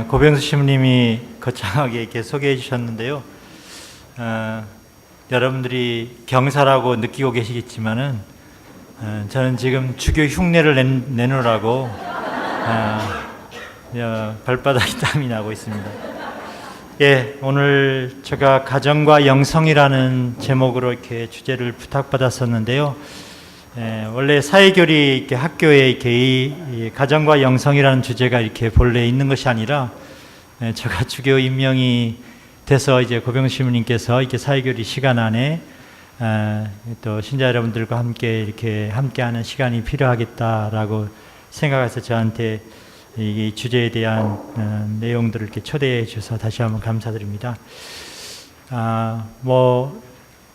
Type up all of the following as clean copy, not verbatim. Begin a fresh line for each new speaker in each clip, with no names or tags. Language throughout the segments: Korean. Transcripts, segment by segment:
고병수 신부님이 거창하게 이렇게 소개해 주셨는데요. 여러분들이 경사라고 느끼고 계시겠지만은 저는 지금 주교 흉내를 내느라고 발바닥에 땀이 나고 있습니다. 오늘 제가 가정과 영성이라는 제목으로 이렇게 주제를 부탁받았었는데요. 원래 사회교리 이렇게 학교에 이렇게 이 가정과 영성이라는 주제가 이렇게 본래 있는 것이 아니라 제가 주교 임명이 돼서 이제 고병수 신부님께서 이렇게 사회교리 시간 안에 또 신자 여러분들과 함께 이렇게 함께하는 시간이 필요하겠다라고 생각해서 저한테 이 주제에 대한 내용들을 이렇게 초대해 주셔서 다시 한번 감사드립니다.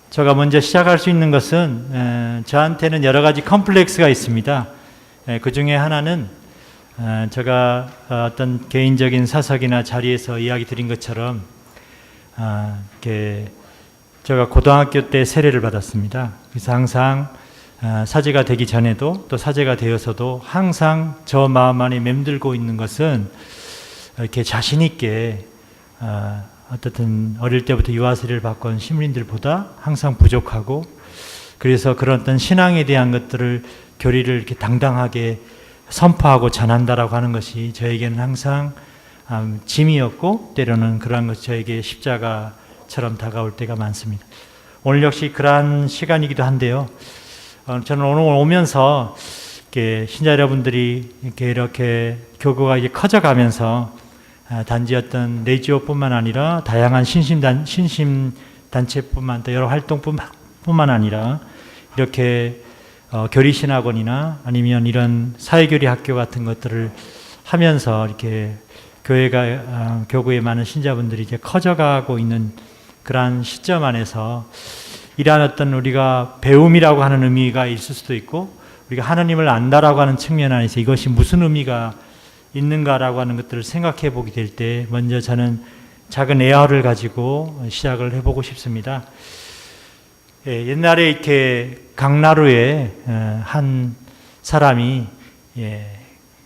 제가 먼저 시작할 수 있는 것은 저한테는 여러 가지 컴플렉스가 있습니다. 그 중에 하나는 제가 어떤 개인적인 사석이나 자리에서 이야기 드린 것처럼 제가 고등학교 때 세례를 받았습니다. 그래서 항상 사제가 되기 전에도 또 사제가 되어서도 항상 저 마음 안에 맴들고 있는 것은 이렇게 자신 있게 어떻든 어릴 때부터 유아세례를 받고 온 신부님들보다 항상 부족하고, 그래서 그런 어떤 신앙에 대한 것들을 교리를 이렇게 당당하게 선포하고 전한다라고 하는 것이 저에게는 항상 짐이었고, 때로는 그러한 것이 저에게 십자가처럼 다가올 때가 많습니다. 오늘 역시 그러한 시간이기도 한데요. 저는 오늘 오면서 이렇게 신자 여러분들이 이렇게 교구가 이제 커져가면서 단지 어떤 레지오뿐만 아니라 다양한 신심단체뿐만, 또 여러 활동뿐만 아니라 이렇게 교리신학원이나 아니면 이런 사회교리 학교 같은 것들을 하면서 이렇게 교구에 많은 신자분들이 이제 커져가고 있는 그러한 시점 안에서 이러한 어떤 우리가 배움이라고 하는 의미가 있을 수도 있고, 우리가 하나님을 안다라고 하는 측면 안에서 이것이 무슨 의미가 있는가라고 하는 것들을 생각해 보게 될 때 먼저 저는 작은 에어를 가지고 시작을 해보고 싶습니다. 옛날에 이렇게 강나루에 한 사람이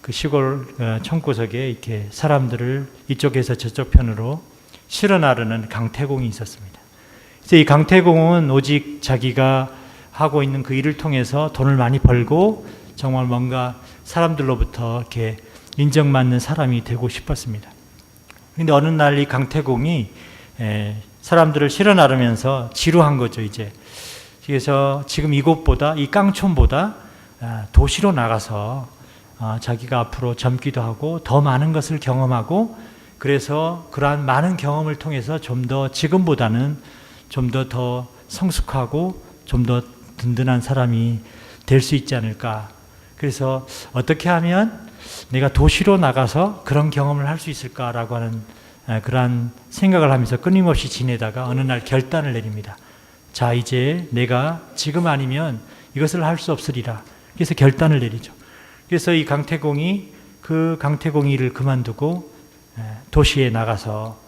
그 시골 총구석에 이렇게 사람들을 이쪽에서 저쪽 편으로 실어 나르는 강태공이 있었습니다. 그래서 이 강태공은 오직 자기가 하고 있는 그 일을 통해서 돈을 많이 벌고 정말 뭔가 사람들로부터 이렇게 인정받는 사람이 되고 싶었습니다. 그런데 어느 날 이 강태공이 사람들을 실어 나르면서 지루한 거죠, 이제. 그래서 지금 이곳보다, 이 깡촌보다 도시로 나가서 자기가 앞으로 젊기도 하고 더 많은 것을 경험하고, 그래서 그러한 많은 경험을 통해서 좀 더 지금보다는 좀 더 성숙하고 좀 더 든든한 사람이 될 수 있지 않을까. 그래서 어떻게 하면 내가 도시로 나가서 그런 경험을 할 수 있을까라고 하는 그러한 생각을 하면서 끊임없이 지내다가 어느 날 결단을 내립니다. 자, 이제 내가 지금 아니면 이것을 할 수 없으리라. 그래서 결단을 내리죠. 그래서 이 강태공이 그 강태공이를 그만두고 도시에 나가서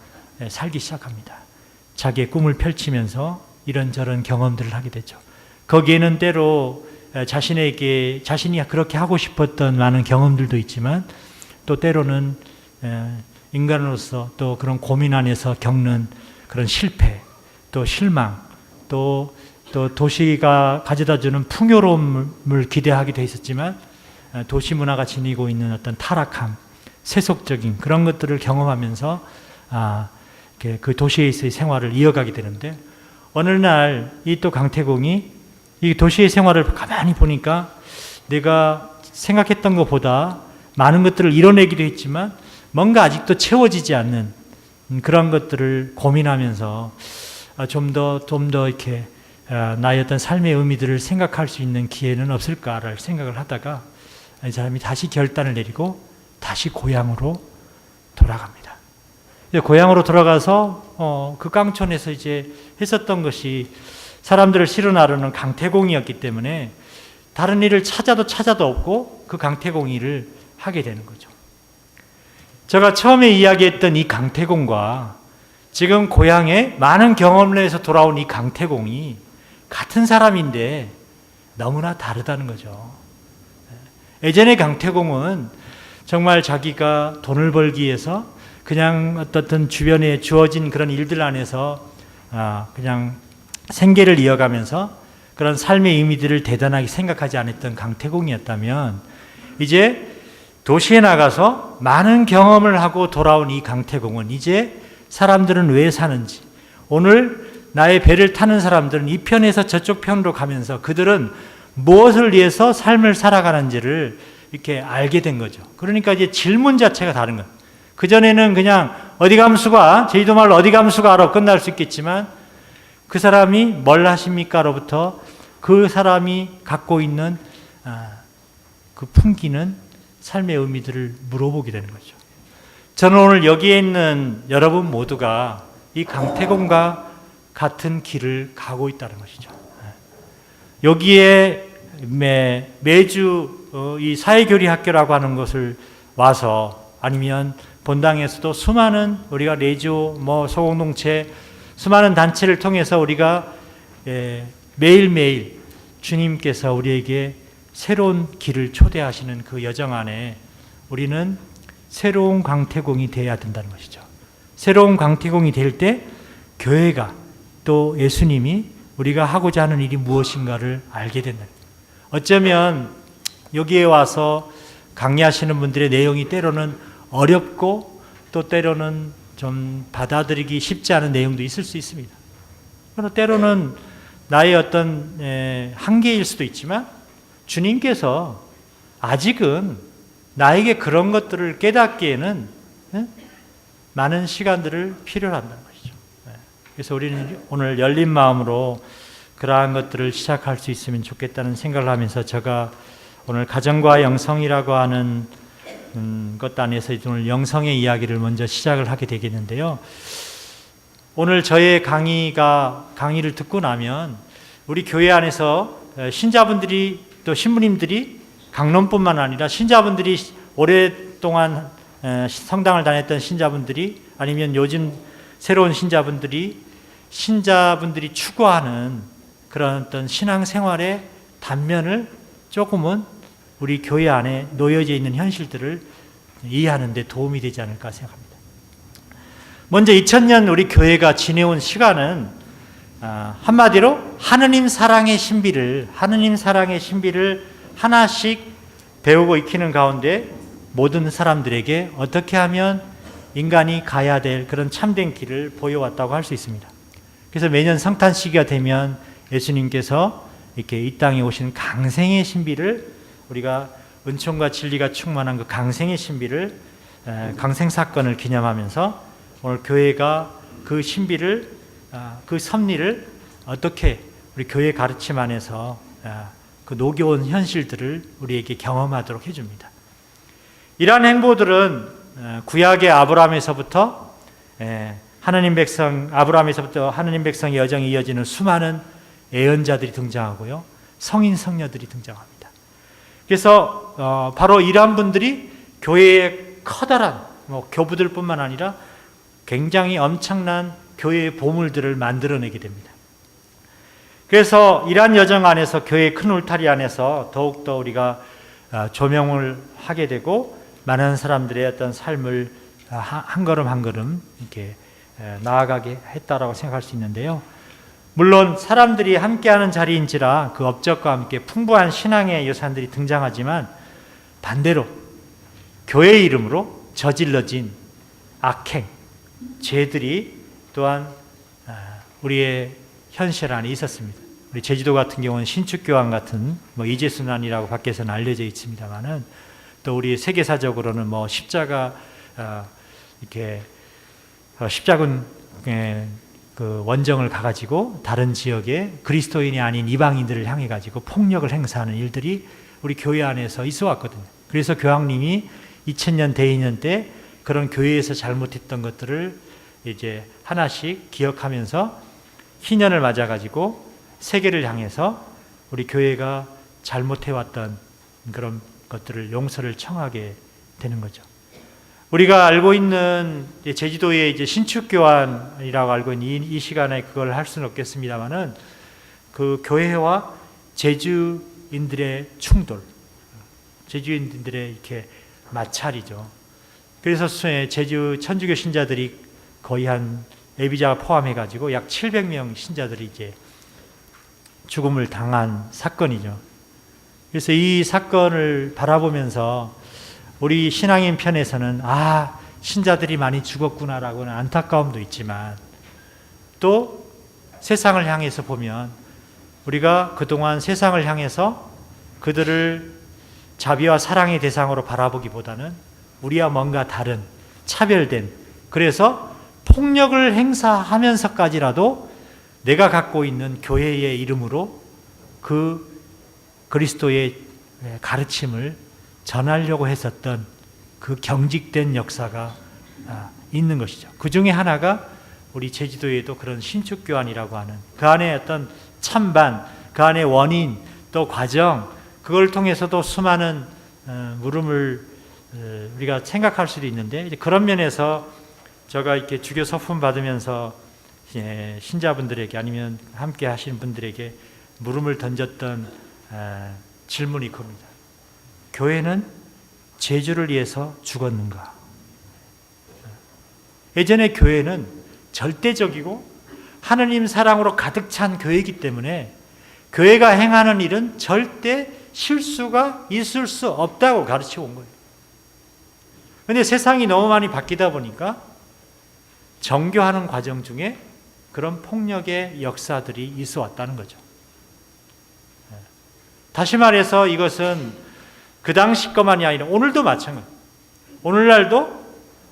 살기 시작합니다. 자기의 꿈을 펼치면서 이런저런 경험들을 하게 되죠. 거기에는 때로 자신이 그렇게 하고 싶었던 많은 경험들도 있지만, 또 때로는 인간으로서 또 그런 고민 안에서 겪는 그런 실패, 또 실망, 또 도시가 가져다주는 풍요로움을 기대하기도 했었지만 도시 문화가 지니고 있는 어떤 타락함, 세속적인 그런 것들을 경험하면서 그 도시에서의 생활을 이어가게 되는데, 어느 날 이 또 강태공이 이 도시의 생활을 가만히 보니까 내가 생각했던 것보다 많은 것들을 이뤄내기도 했지만 뭔가 아직도 채워지지 않는 그런 것들을 고민하면서 좀 더 이렇게 나의 어떤 삶의 의미들을 생각할 수 있는 기회는 없을까를 생각을 하다가 이 사람이 다시 결단을 내리고 다시 고향으로 돌아갑니다. 고향으로 돌아가서 그 깡촌에서 이제 했었던 것이 사람들을 실어 나르는 강태공이었기 때문에 다른 일을 찾아도 없고 그 강태공이를 하게 되는 거죠. 제가 처음에 이야기했던 이 강태공과 지금 고향에 많은 경험을 해서 돌아온 이 강태공이 같은 사람인데 너무나 다르다는 거죠. 예전에 강태공은 정말 자기가 돈을 벌기 위해서 그냥 어떤 주변에 주어진 그런 일들 안에서 그냥 생계를 이어가면서 그런 삶의 의미들을 대단하게 생각하지 않았던 강태공이었다면, 이제 도시에 나가서 많은 경험을 하고 돌아온 이 강태공은 이제 사람들은 왜 사는지, 오늘 나의 배를 타는 사람들은 이 편에서 저쪽 편으로 가면서 그들은 무엇을 위해서 삶을 살아가는지를 이렇게 알게 된 거죠. 그러니까 이제 질문 자체가 다른 거예요. 그전에는 그냥 어디 감수가, 제주도 말로 어디 감수가로 끝날 수 있겠지만, 그 사람이 뭘 하십니까로부터 그 사람이 갖고 있는 그 풍기는 삶의 의미들을 물어보게 되는 거죠. 저는 오늘 여기에 있는 여러분 모두가 이 강태공과 같은 길을 가고 있다는 것이죠. 여기에 매주 이 사회교리 학교라고 하는 것을 와서, 아니면 본당에서도 수많은 우리가 레지오, 소공동체, 수많은 단체를 통해서 우리가 매일매일 주님께서 우리에게 새로운 길을 초대하시는 그 여정 안에 우리는 새로운 강태공이 되어야 된다는 것이죠. 새로운 강태공이 될 때 교회가, 또 예수님이 우리가 하고자 하는 일이 무엇인가를 알게 된다. 어쩌면 여기에 와서 강의하시는 분들의 내용이 때로는 어렵고 또 때로는 좀 받아들이기 쉽지 않은 내용도 있을 수 있습니다. 그러나 때로는 나의 어떤 한계일 수도 있지만, 주님께서 아직은 나에게 그런 것들을 깨닫기에는 많은 시간들을 필요로 한다는 것이죠. 그래서 우리는 오늘 열린 마음으로 그러한 것들을 시작할 수 있으면 좋겠다는 생각을 하면서, 제가 오늘 가정과 영성이라고 하는 것 안에서 오늘 영성의 이야기를 먼저 시작을 하게 되겠는데요. 오늘 저의 강의를 듣고 나면 우리 교회 안에서 신자분들이, 또 신부님들이, 강론뿐만 아니라 신자분들이, 오랫동안 성당을 다녔던 신자분들이, 아니면 요즘 새로운 신자분들이 추구하는 그런 어떤 신앙생활의 단면을 조금은 우리 교회 안에 놓여져 있는 현실들을 이해하는 데 도움이 되지 않을까 생각합니다. 먼저 2000년 우리 교회가 지내온 시간은 한마디로 하느님 사랑의 신비를 하나씩 배우고 익히는 가운데 모든 사람들에게 어떻게 하면 인간이 가야 될 그런 참된 길을 보여왔다고 할 수 있습니다. 그래서 매년 성탄 시기가 되면 예수님께서 이렇게 이 땅에 오신 강생의 신비를, 우리가 은총과 진리가 충만한 그 강생의 신비를, 강생 사건을 기념하면서 오늘 교회가 그 신비를, 그 섭리를 어떻게 우리 교회 가르침 안에서 그 녹여온 현실들을 우리에게 경험하도록 해줍니다. 이러한 행보들은 구약의 아브라함에서부터 하나님 백성의 여정이 이어지는 수많은 예언자들이 등장하고요, 성인 성녀들이 등장합니다. 그래서 바로 이러한 분들이 교회의 커다란 교부들뿐만 아니라 굉장히 엄청난 교회의 보물들을 만들어내게 됩니다. 그래서 이러한 여정 안에서, 교회의 큰 울타리 안에서 더욱더 우리가 조명을 하게 되고, 많은 사람들의 어떤 삶을 한 걸음 한 걸음 이렇게 나아가게 했다라고 생각할 수 있는데요. 물론 사람들이 함께하는 자리인지라 그 업적과 함께 풍부한 신앙의 유산들이 등장하지만, 반대로 교회의 이름으로 저질러진 악행, 죄들이 또한 우리의 현실 안에 있었습니다. 우리 제주도 같은 경우는 신축교황 같은 이재순환이라고 밖에서는 알려져 있습니다만은, 또 우리 세계사적으로는 십자가 이렇게 십자군 그 원정을 가가지고 다른 지역에 그리스도인이 아닌 이방인들을 향해 가지고 폭력을 행사하는 일들이 우리 교회 안에서 있어 왔거든요. 그래서 교황님이 2000년 대인년 때 그런 교회에서 잘못했던 것들을 이제 하나씩 기억하면서 희년을 맞아 가지고 세계를 향해서 우리 교회가 잘못해왔던 그런 것들을 용서를 청하게 되는 거죠. 우리가 알고 있는 제주도의 이제 신축교환이라고 알고 있는 이 시간에 그걸 할 수는 없겠습니다만은, 그 교회와 제주인들의 충돌, 제주인들의 이렇게 마찰이죠. 그래서 제주 천주교 신자들이 거의 한 예비자가 포함해가지고 약 700명 신자들이 이제 죽음을 당한 사건이죠. 그래서 이 사건을 바라보면서 우리 신앙인 편에서는 신자들이 많이 죽었구나라고는 안타까움도 있지만, 또 세상을 향해서 보면 우리가 그동안 세상을 향해서 그들을 자비와 사랑의 대상으로 바라보기보다는 우리와 뭔가 다른, 차별된, 그래서 폭력을 행사하면서까지라도 내가 갖고 있는 교회의 이름으로 그 그리스도의 가르침을 전하려고 했었던 그 경직된 역사가 있는 것이죠. 그 중에 하나가 우리 제주도에도 그런 신축교환이라고 하는, 그 안에 어떤 찬반, 그 안에 원인, 또 과정, 그걸 통해서도 수많은 물음을 우리가 생각할 수도 있는데, 그런 면에서 제가 이렇게 주교 서품 받으면서 신자분들에게 아니면 함께 하시는 분들에게 물음을 던졌던 질문이 그겁니다. 교회는 제주를 위해서 죽었는가? 예전에 교회는 절대적이고 하느님 사랑으로 가득 찬 교회이기 때문에 교회가 행하는 일은 절대 실수가 있을 수 없다고 가르쳐 온 거예요. 그런데 세상이 너무 많이 바뀌다 보니까 정교하는 과정 중에 그런 폭력의 역사들이 있어 왔다는 거죠. 다시 말해서 이것은 그 당시 것만이 아니라 오늘도 마찬가지예요. 오늘날도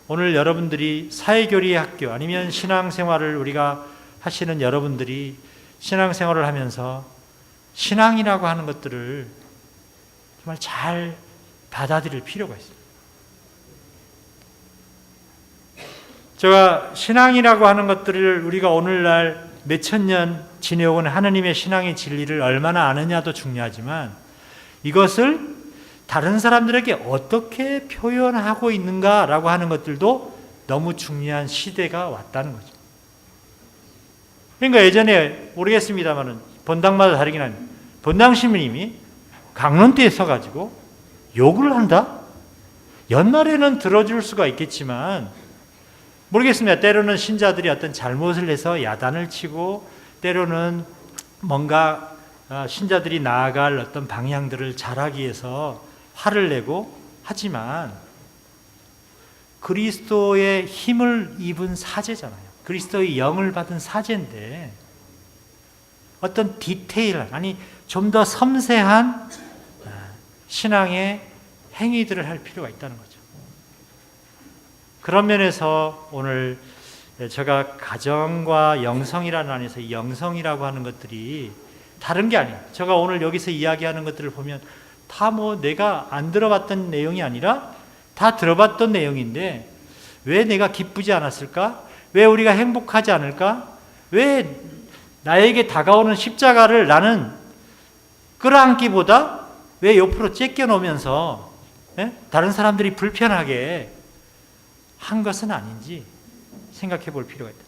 오늘 여러분들이 사회교리 학교 아니면 신앙생활을 우리가 하시는 여러분들이 신앙생활을 하면서 신앙이라고 하는 것들을 정말 잘 받아들일 필요가 있습니다. 제가 신앙이라고 하는 것들을 우리가 오늘날 몇천 년 지내온 하느님의 신앙의 진리를 얼마나 아느냐도 중요하지만, 이것을 다른 사람들에게 어떻게 표현하고 있는가라고 하는 것들도 너무 중요한 시대가 왔다는 거죠. 그러니까 예전에 모르겠습니다만은 본당마다 다르긴 한데, 본당 시민님이 강론대에 서가지고 욕을 한다? 옛날에는 들어줄 수가 있겠지만, 모르겠습니다. 때로는 신자들이 어떤 잘못을 해서 야단을 치고, 때로는 뭔가 신자들이 나아갈 어떤 방향들을 잘하기 위해서 화를 내고 하지만, 그리스도의 힘을 입은 사제잖아요. 그리스도의 영을 받은 사제인데 어떤 디테일한, 아니 좀 더 섬세한 신앙의 행위들을 할 필요가 있다는 거죠. 그런 면에서 오늘 제가 가정과 영성이라는 안에서 이 영성이라고 하는 것들이 다른 게 아니에요. 제가 오늘 여기서 이야기하는 것들을 보면 다 내가 안 들어봤던 내용이 아니라 다 들어봤던 내용인데, 왜 내가 기쁘지 않았을까? 왜 우리가 행복하지 않을까? 왜 나에게 다가오는 십자가를 나는 끌어안기보다 왜 옆으로 째껴놓으면서 다른 사람들이 불편하게 한 것은 아닌지 생각해 볼 필요가 있다.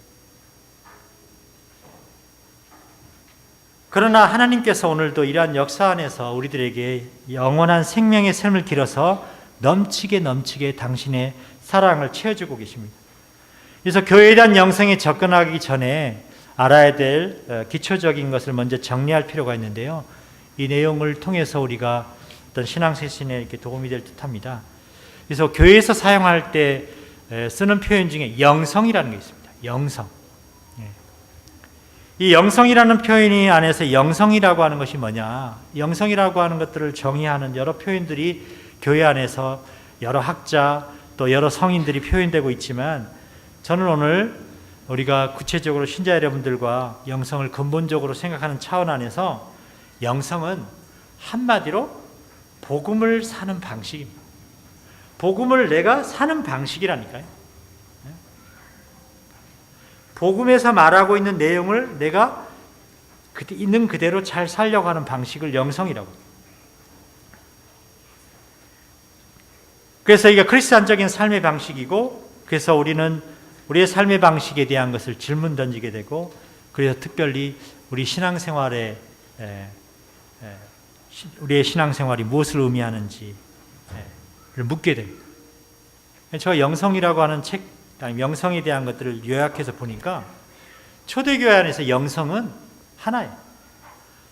그러나 하나님께서 오늘도 이러한 역사 안에서 우리들에게 영원한 생명의 샘을 길어서 넘치게 당신의 사랑을 채워주고 계십니다. 그래서 교회에 대한 영성에 접근하기 전에 알아야 될 기초적인 것을 먼저 정리할 필요가 있는데요. 이 내용을 통해서 우리가 어떤 신앙생활에 이렇게 도움이 될 듯합니다. 그래서 교회에서 사용할 때 쓰는 표현 중에 영성이라는 게 있습니다. 영성. 이 영성이라는 표현이 안에서 영성이라고 하는 것이 뭐냐? 영성이라고 하는 것들을 정의하는 여러 표현들이 교회 안에서 여러 학자 또 여러 성인들이 표현되고 있지만, 저는 오늘 우리가 구체적으로 신자 여러분들과 영성을 근본적으로 생각하는 차원 안에서 영성은 한마디로 복음을 사는 방식입니다. 복음을 내가 사는 방식이라니까요. 복음에서 말하고 있는 내용을 내가 있는 그대로 잘 살려고 하는 방식을 영성이라고 합니다. 그래서 이게 크리스찬적인 삶의 방식이고, 그래서 우리는 우리의 삶의 방식에 대한 것을 질문 던지게 되고, 그래서 특별히 우리의 신앙생활이 무엇을 의미하는지 묻게 됩니다. 제가 영성이라고 하는 책, 영성에 대한 것들을 요약해서 보니까 초대교회 안에서 영성은 하나예요.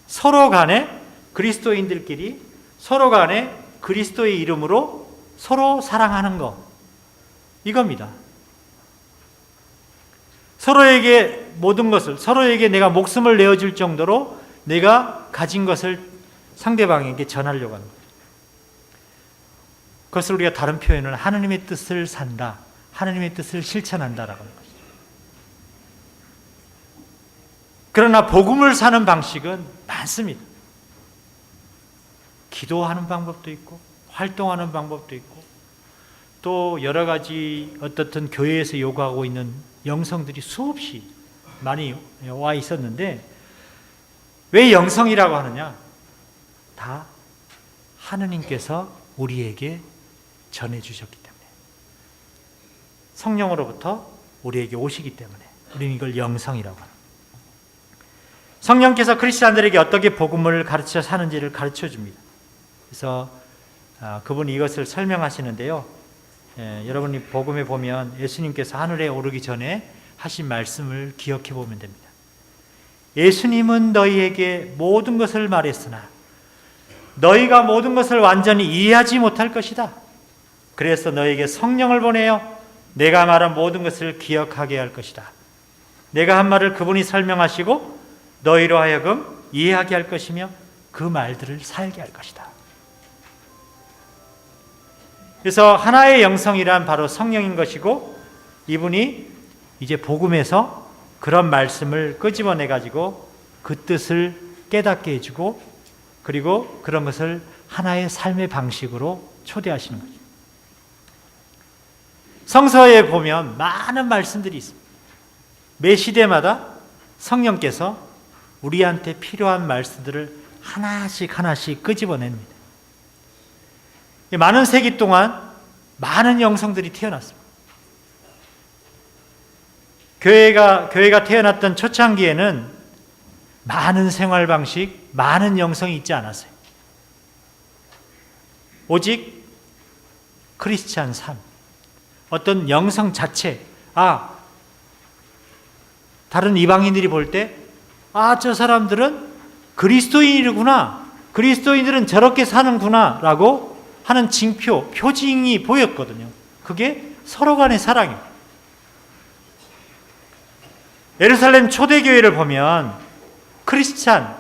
서로 간에 그리스도인들끼리 서로 간에 그리스도의 이름으로 서로 사랑하는 것, 이겁니다. 서로에게 모든 것을, 서로에게 내가 목숨을 내어줄 정도로 내가 가진 것을 상대방에게 전하려고 하는 거예요. 그것을 우리가 다른 표현은 하나님의 뜻을 산다, 하나님의 뜻을 실천한다라고 하는 것이죠. 그러나 복음을 사는 방식은 많습니다. 기도하는 방법도 있고 활동하는 방법도 있고 또 여러 가지 어떻든 교회에서 요구하고 있는 영성들이 수없이 많이 와 있었는데, 왜 영성이라고 하느냐? 다 하느님께서 우리에게 전해주셨기 때문에, 성령으로부터 우리에게 오시기 때문에 우리는 이걸 영성이라고 합니다. 성령께서 크리스찬들에게 어떻게 복음을 가르쳐 사는지를 가르쳐 줍니다. 그래서 그분이 이것을 설명하시는데요. 여러분이 복음에 보면 예수님께서 하늘에 오르기 전에 하신 말씀을 기억해 보면 됩니다. 예수님은 너희에게 모든 것을 말했으나 너희가 모든 것을 완전히 이해하지 못할 것이다. 그래서 너희에게 성령을 보내어 내가 말한 모든 것을 기억하게 할 것이다. 내가 한 말을 그분이 설명하시고 너희로 하여금 이해하게 할 것이며 그 말들을 살게 할 것이다. 그래서 하나의 영성이란 바로 성령인 것이고, 이분이 이제 복음에서 그런 말씀을 끄집어내 가지고 그 뜻을 깨닫게 해주고, 그리고 그런 것을 하나의 삶의 방식으로 초대하시는 거죠. 성서에 보면 많은 말씀들이 있습니다. 매 시대마다 성령께서 우리한테 필요한 말씀들을 하나씩 하나씩 끄집어냅니다. 많은 세기 동안 많은 영성들이 태어났습니다. 교회가 태어났던 초창기에는 많은 생활 방식, 많은 영성이 있지 않았어요. 오직 크리스찬 삶, 어떤 영성 자체, 다른 이방인들이 볼 때, 저 사람들은 그리스도인이구나, 그리스도인들은 저렇게 사는구나 라고 하는 징표, 표징이 보였거든요. 그게 서로 간의 사랑이에요. 예루살렘 초대교회를 보면 크리스찬,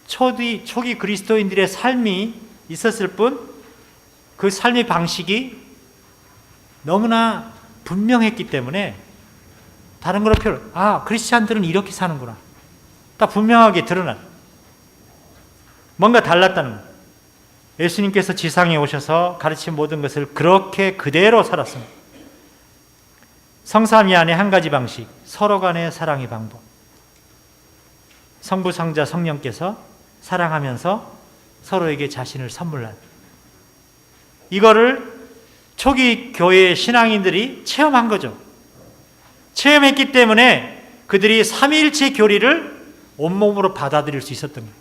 초기 그리스도인들의 삶이 있었을 뿐 그 삶의 방식이 너무나 분명했기 때문에 다른 거로 크리스찬들은 이렇게 사는구나, 딱 분명하게 드러난, 뭔가 달랐다는 거예요. 예수님께서 지상에 오셔서 가르친 모든 것을 그렇게 그대로 살았습니다. 성삼위 안에 한 가지 방식, 서로 간의 사랑의 방법. 성부, 성자, 성령께서 사랑하면서 서로에게 자신을 선물한, 이거를 초기 교회 신앙인들이 체험한 거죠. 체험했기 때문에 그들이 삼위일체 교리를 온몸으로 받아들일 수 있었던 거예요.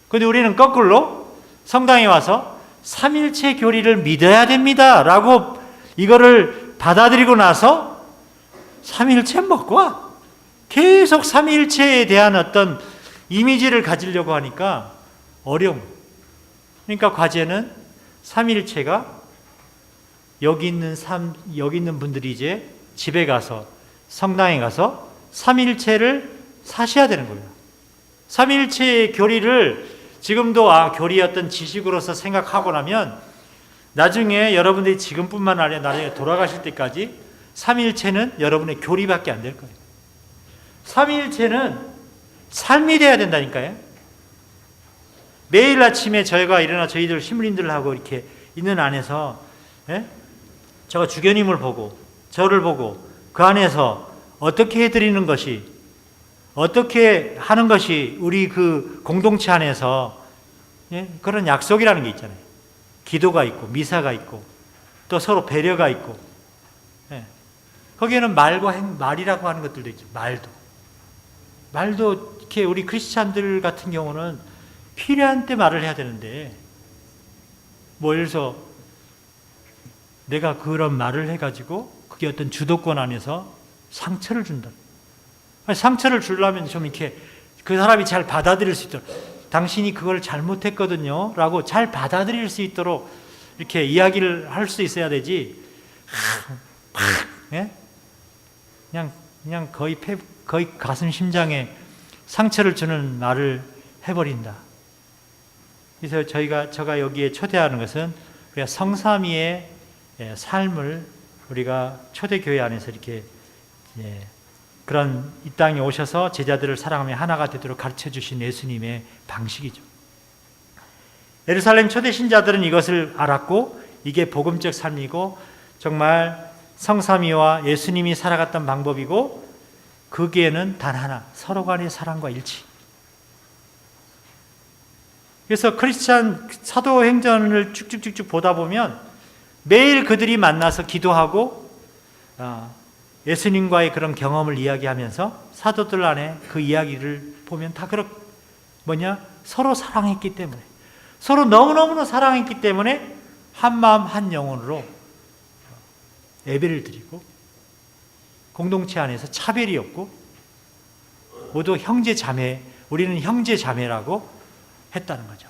그런데 우리는 거꾸로 성당에 와서 삼위일체 교리를 믿어야 됩니다 라고 이거를 받아들이고 나서 삼위일체 먹고 와, 계속 삼위일체에 대한 어떤 이미지를 가지려고 하니까 어려움. 그러니까 과제는 삼위일체가 여기 있는 분들이 이제 집에 가서, 성당에 가서 삼위일체를 사셔야 되는 거예요. 삼위일체의 교리를 지금도 교리의 어떤 지식으로서 생각하고 나면 나중에 여러분들이 지금뿐만 아니라 나중에 돌아가실 때까지 삼위일체는 여러분의 교리밖에 안 될 거예요. 삼위일체는 삶이 돼야 된다니까요. 매일 아침에 저희가 일어나 저희들 신부님들하고 이렇게 있는 안에서 제가 주교님을 보고 저를 보고 그 안에서 어떻게 해드리는 것이, 어떻게 하는 것이 우리 그 공동체 안에서 그런 약속이라는 게 있잖아요. 기도가 있고 미사가 있고 또 서로 배려가 있고, 거기에는 말이라고 하는 것들도 있죠. 말도 이렇게 우리 크리스찬들 같은 경우는 필요한 때 말을 해야 되는데, 예를 들어서 내가 그런 말을 해가지고 그게 어떤 주도권 안에서 상처를 준다. 아니, 상처를 주려면 좀 이렇게 그 사람이 잘 받아들일 수 있도록, 당신이 그걸 잘못했거든요 라고 잘 받아들일 수 있도록 이렇게 이야기를 할 수 있어야 되지. 예? 그냥 거의 가슴 심장에 상처를 주는 말을 해버린다. 그래서 제가 여기에 초대하는 것은 우리가 성삼위의 삶을 우리가 초대교회 안에서 이렇게 그런 이 땅에 오셔서 제자들을 사랑하며 하나가 되도록 가르쳐 주신 예수님의 방식이죠. 예루살렘 초대 신자들은 이것을 알았고 이게 복음적 삶이고 정말 성삼위와 예수님이 살아갔던 방법이고 거기에는 단 하나, 서로 간의 사랑과 일치. 그래서 크리스찬 사도행전을 쭉쭉쭉쭉 보다 보면 매일 그들이 만나서 기도하고 예수님과의 그런 경험을 이야기하면서 사도들 안에 그 이야기를 보면 다 서로 사랑했기 때문에, 서로 너무너무 사랑했기 때문에 한 마음 한 영혼으로 예배를 드리고 공동체 안에서 차별이 없고 모두 형제 자매, 우리는 형제 자매라고 했다는 거죠.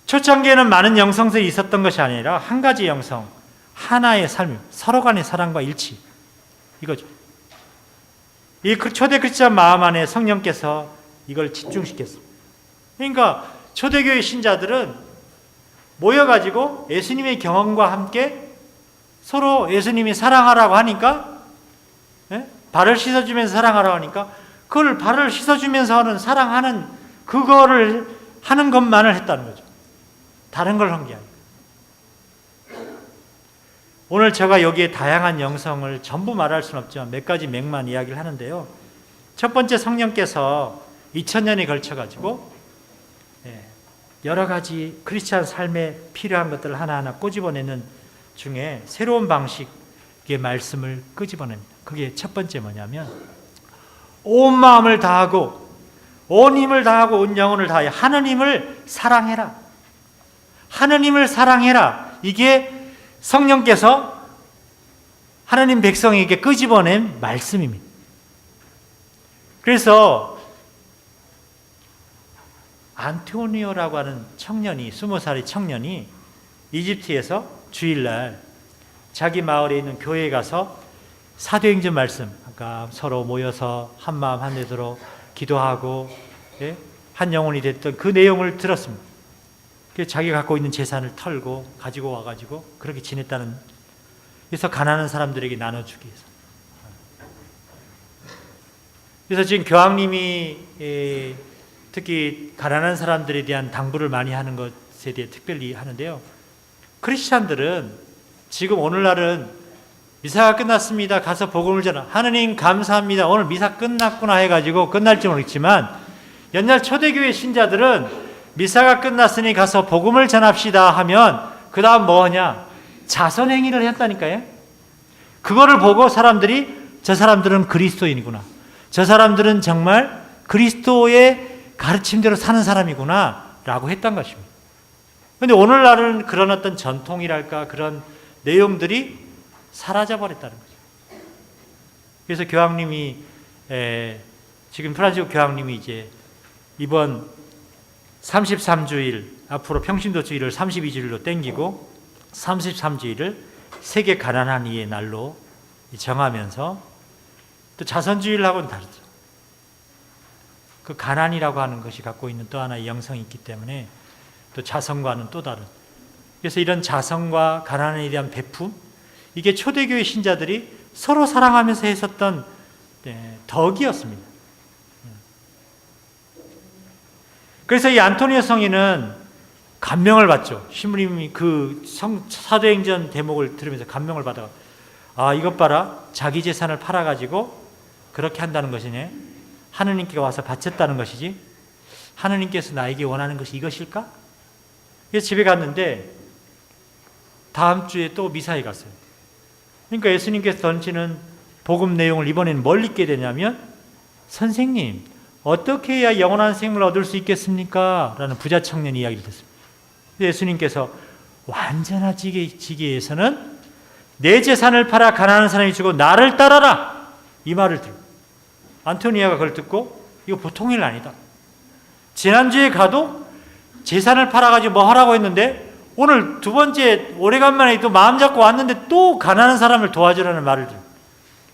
초창기에는 많은 영성들이 있었던 것이 아니라 한 가지 영성, 하나의 삶, 서로 간의 사랑과 일치, 이거죠. 이 초대 크리스찬 마음 안에 성령께서 이걸 집중시켰습니다. 그러니까 초대교회 신자들은 모여가지고 예수님의 경험과 함께 서로 예수님이 사랑하라고 하니까, 발을 씻어주면서 사랑하라고 하니까 그걸 발을 씻어주면서 하는 사랑하는 그거를 하는 것만을 했다는 거죠. 다른 걸 한 게 아니에요. 오늘 제가 여기에 다양한 영성을 전부 말할 수는 없지만 몇 가지 맥만 이야기를 하는데요. 첫 번째, 성령께서 2000년에 걸쳐가지고 여러 가지 크리스찬 삶에 필요한 것들을 하나하나 꼬집어내는 중에 새로운 방식의 말씀을 끄집어냅니다. 그게 첫 번째 뭐냐면 온 마음을 다하고 온 힘을 다하고 온 영혼을 다하여 하느님을 사랑해라. 하느님을 사랑해라. 이게 성령께서 하나님 백성에게 끄집어낸 말씀입니다. 그래서 안토니오라고 하는 청년이, 20살의 청년이 이집트에서 주일날 자기 마을에 있는 교회에 가서 사도행전 말씀, 아까 서로 모여서 한 마음 한 뜻으로 기도하고 한 영혼이 됐던 그 내용을 들었습니다. 그래서 자기가 갖고 있는 재산을 털고 가지고 와가지고 그렇게 지냈다는, 그래서 가난한 사람들에게 나눠주기 위해서. 그래서 지금 교황님이 특히 가난한 사람들에 대한 당부를 많이 하는 것에 대해 특별히 하는데요. 크리스찬들은 지금 오늘날은 미사가 끝났습니다. 가서 복음을 전하. 하느님 감사합니다. 오늘 미사 끝났구나 해가지고 끝날지 모르겠지만 옛날 초대교회 신자들은 미사가 끝났으니 가서 복음을 전합시다 하면 그 다음 뭐냐? 자선행위를 했다니까요. 그거를 보고 사람들이 저 사람들은 그리스도인이구나. 저 사람들은 정말 그리스도의 가르침대로 사는 사람이구나 라고 했던 것입니다. 그런데 오늘날은 그런 어떤 전통이랄까 그런 내용들이 사라져버렸다는 거죠. 그래서 교황님이 지금 프란시스코 교황님이 이제 이번 33주일, 앞으로 평신도주의를 32주일로 땡기고 33주일을 세계 가난한 이의 날로 정하면서 또 자선주의하고는 다르죠. 그 가난이라고 하는 것이 갖고 있는 또 하나의 영성이 있기 때문에 또 자선과는 또 다른, 그래서 이런 자선과 가난에 대한 베품, 이게 초대교회 신자들이 서로 사랑하면서 했었던 덕이었습니다. 그래서 이 안토니오 성인은 감명을 받죠. 신부님이 그 사도행전 대목을 들으면서 감명을 받아, 이것 봐라, 자기 재산을 팔아가지고 그렇게 한다는 것이네. 하느님께 와서 바쳤다는 것이지, 하느님께서 나에게 원하는 것이 이것일까? 그래서 집에 갔는데 다음 주에 또 미사에 갔어요. 그러니까 예수님께서 던지는 복음 내용을 이번에는 뭘 읽게 되냐면, 선생님, 어떻게 해야 영원한 생명을 얻을 수 있겠습니까? 라는 부자 청년이 이야기를 듣습니다. 예수님께서 완전해지기 위해서는 내 재산을 팔아 가난한 사람이 주고 나를 따라라, 이 말을 들어. 안토니아가 그걸 듣고 이거 보통 일 아니다. 지난주에 가도 재산을 팔아가지고 뭐 하라고 했는데 오늘 두 번째 오래간만에 또 마음 잡고 왔는데 또 가난한 사람을 도와주라는 말을 들어.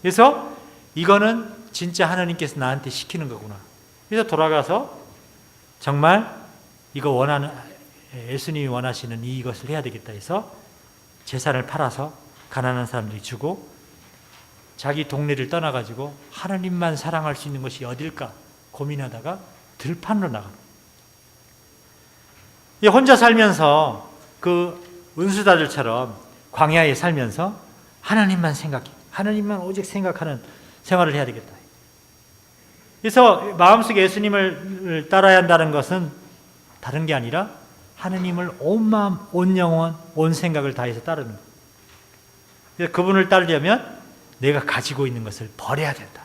그래서 이거는 진짜 하나님께서 나한테 시키는 거구나. 그래서 돌아가서 정말 이거 원하는, 예수님이 원하시는 이것을 해야 되겠다 해서 재산을 팔아서 가난한 사람들이 주고 자기 동네를 떠나가지고 하나님만 사랑할 수 있는 것이 어딜까 고민하다가 들판으로 나갑니다. 혼자 살면서 그 은수자들처럼 광야에 살면서 하나님만 생각해, 하나님만 오직 생각하는 생활을 해야 되겠다. 그래서 마음속에 예수님을 따라야 한다는 것은 다른 게 아니라 하나님을 온 마음, 온 영혼, 온 생각을 다해서 따르는 거예요. 그래서 그분을 따르려면 내가 가지고 있는 것을 버려야 된다,